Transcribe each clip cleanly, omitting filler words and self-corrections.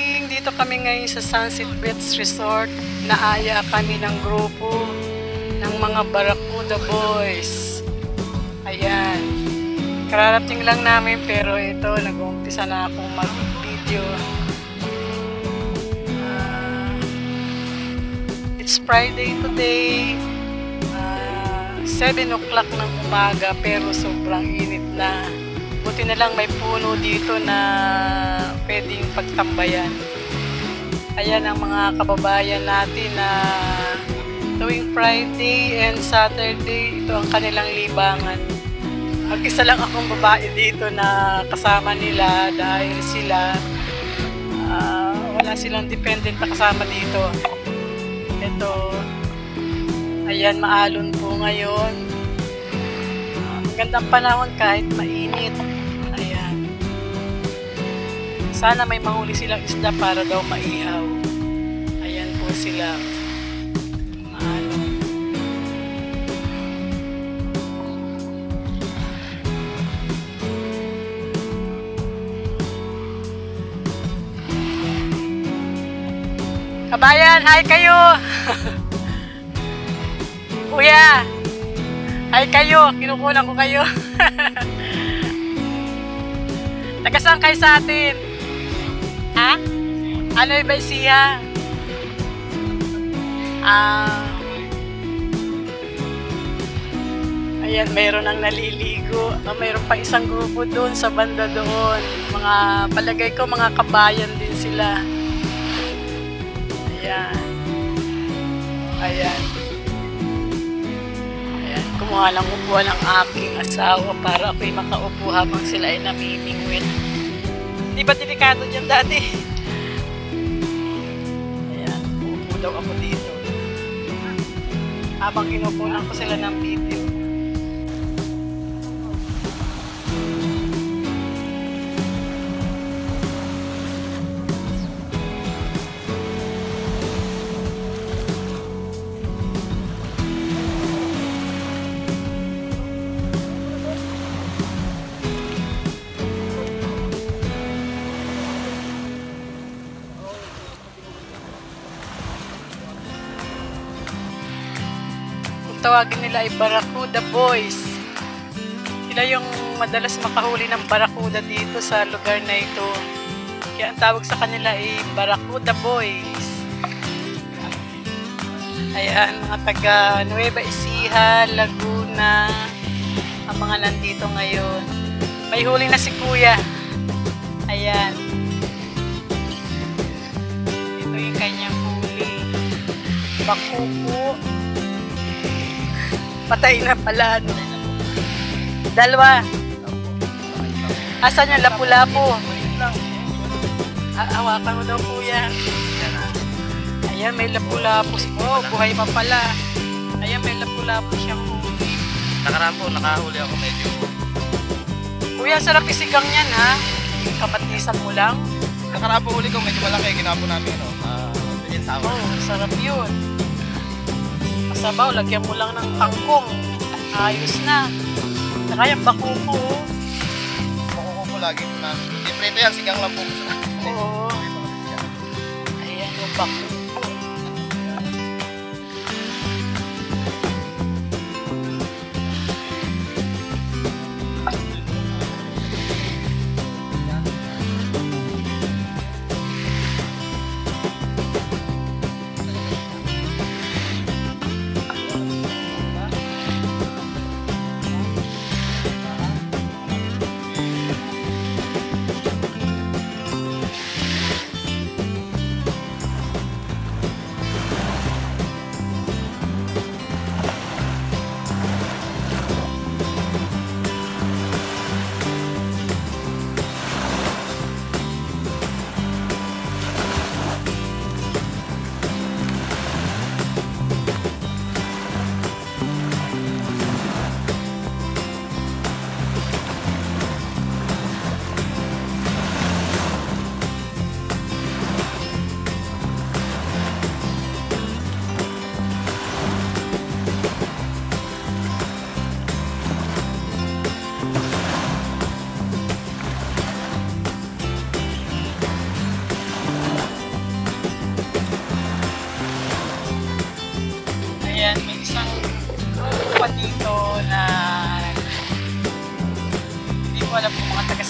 morning! Dito kami ngayon sa Sunset Beach Resort. Naaya kami ng grupo ng mga Barracuda Boys. Ayan. Kararating lang namin pero ito, nag-uumpisa na akong mag-video. It's Friday today. 7 o'clock ng umaga pero sobrang init na. Buti na lang may puno dito na pwedeng pagtambayan. Ayan ang mga kababayan natin na tuwing Friday and Saturday, ito ang kanilang libangan. Mag-isa lang akong babae dito na kasama nila dahil sila wala silang dependent na kasama dito. Ito, ayan, maalon po ngayon. Magandang panahon kahit mainit. Ayan. Sana may mahuli silang isda para daw maihaw. Ayan po sila. Maalon. Kabayan, hi kayo! Kuya! Hi kayo! Kinukulang ko kayo! Taga saan kayo sa atin? Ha? Ano ba siya? Ayan, mayroon ang naliligo. Mayroon pa isang grupo doon sa banda doon. Mga, palagay ko mga kabayan din sila. Ayan. Ayan. Ayan. Kumuha lang upuan ng aking asawa para ako'y makaupo habang sila ay namimingwit. Di ba delikado dyan dati? Ayan. Uupo daw ako dito. Habang kinukunan ko sila ng video. Tawagin nila ay Barracuda Boys. Sila yung madalas makahuli ng Barracuda dito sa lugar na ito. Kaya ang tawag sa kanila ay Barracuda Boys. Ayan, mga taga Nueva Ecija, Laguna, ang mga nandito ngayon. May huli na si Kuya. Ayan. Ito yung kanyang huli. Bakuko. Patay na pala. Dalawa. Asan yung lapu-lapu? Hawakan mo daw, Kuya. Ayan, may lapu-lapu. Oh, buhay pa pala. Ayan, may lapu-lapu siyang huli. Nakaraan po, nakahuli ako medyo. Kuya, sarap isigang yan, ha? Kapatisan mo lang. Nakaraan po huli ko, medyo malaki. Ginapo namin, no? Sour. Oh, sarap yun. Sabaw, lagyan mo lang ng kangkong. Ayos na. Saka yung bakuko. Bakuko po lagi po namin. Hindi prito yan, sigang lang po. Oo. Ayan yung bakuko.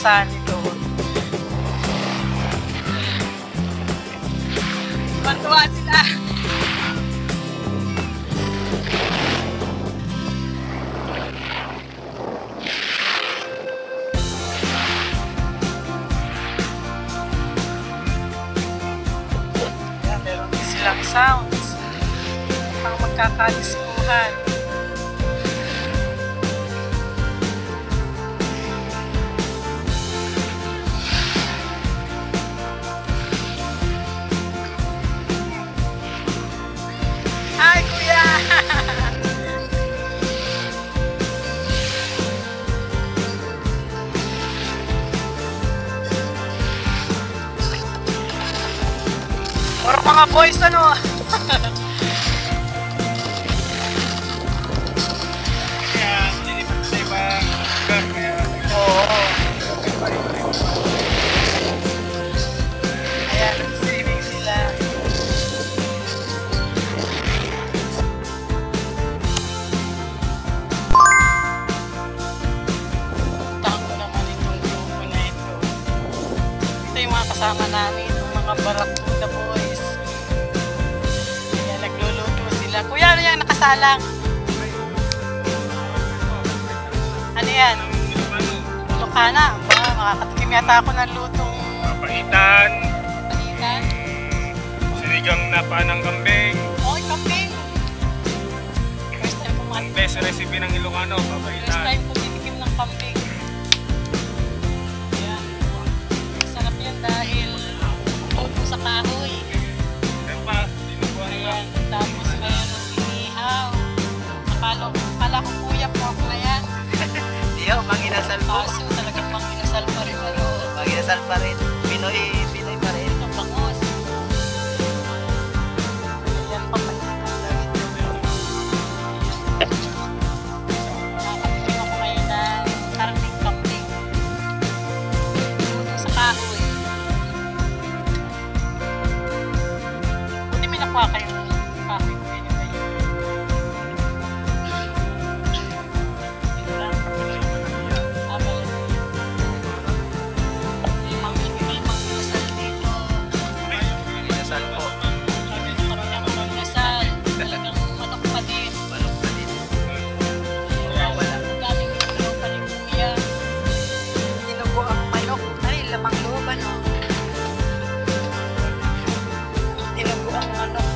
inaasahan ito. Matuwa sila. Yan, meron din silang sounds. Pang magkakadiskuhan. Hi, Kuya! Para mga boys, ano? Kaya, nililipat sa ibang lugar. Kaya, Oo. Ayan, streaming sila. Puntahan ko naman itong grupo na ito. Ito yung mga kasama namin, yung mga Barracuda boys. Ayan, nagluluto sila. Kuya, ano yan? Nakasalang? Ano yan? Lokana. Ba, makakatikim yata ako ng lutong papaitan, panitan. sinigang na paa ng kambing, Oy, kambing! First time ko ang best recipe ng Ilocano, First papaitan. time ko titikim ng kambing. Ayan. Sarap yan dahil luto sa kahoy. Yan pa, dinubuhan na. Ayan. Tapos mayroon inihaw. Akala ko kuya pork na yan. Hindi ako, manginasal po. Kaso talagang panginasal pa rin ano. Manginasal pa rin. Pinoy pa rin. Ito bangos. Ayan pa nakakatikim ako ngayon ng karning kambing. Luto sa kahoy. Buti may nakuha kayong kahoy ko yun kayo. Ito lang. May manginasal dito. Manginasal po. Kami ang manginasal. Talagang manok pa din. Balok pa din. Wala. Daming ulo pa ni Kuya. Tinubo ang manok. Ay, lamang loob ano. Tinubo ang manok.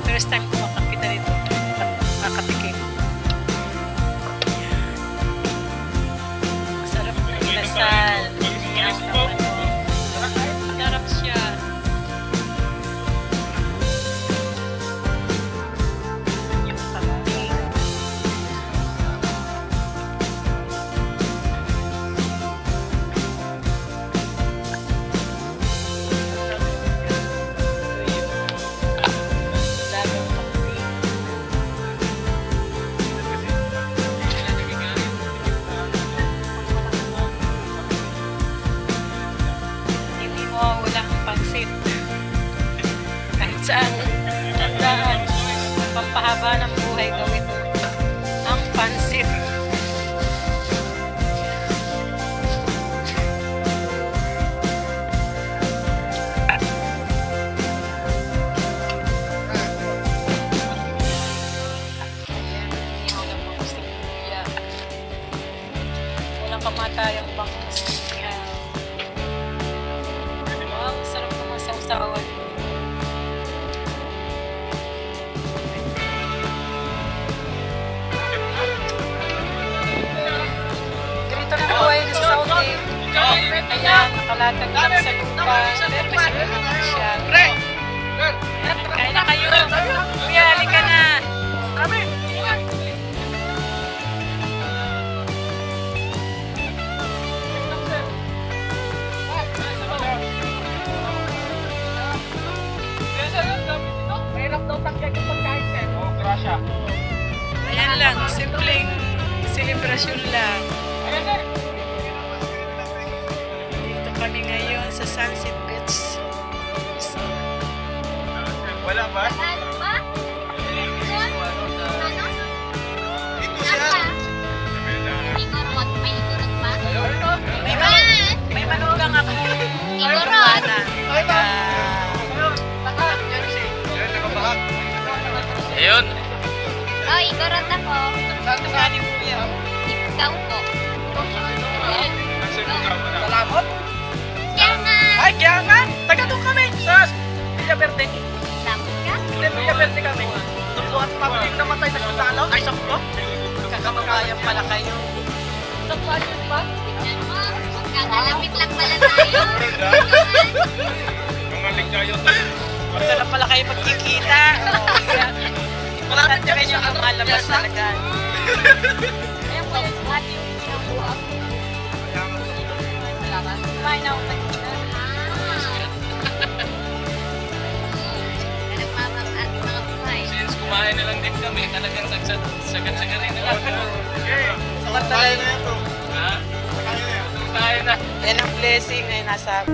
First time ko makakita nito. Nakatikim. Masarap na inasal. Masarap siya. Yung kambing. Dagang kambing. Hindi mawawala ang pansit. Kahit saan, tandaan, pampahaba ng buhay gawin mo. Ang pansit. Walang kamatayang bangus. Yan. Wow, sarap naman sa usawan. Ganito na po ay sa Saudi. Ayan, nakalatag lang sa lupa. Pero masarap naman siya. Kain na kayo. Kuya, halika na. Ayan lang, simpleng selebrasyon lang. Dito kami ngayon sa Sunset Beach. Wala ba? Ito siya. Sabi na, Igorot. Ayun. Oh, Igorot ako. Saan ka galing po yan? Ikaw po. Salamot? Yangan. Ay, kaya nga! Taga doon kami! Sa Villa Verde. Salamat ka. Hindi, Villa Verde kami. Doon at mabiling namatay na sundalo. Ay, sakto? Kakamabayan pala kayo. Nagpalit ba? Magkakalapit lang pala tayo. Basta na pala kayo magkikita. Malapit na kayo ang malabas talaga. Ayun po yung ate yung sinabuha ko. Kumain na ako kanina. Nagmamang ating mga buhay. Since kumain na lang din kami, talagang sagat-sagarin na lang. Sakat talaga. Ha? Tayo na. Yan ang blessing na nasa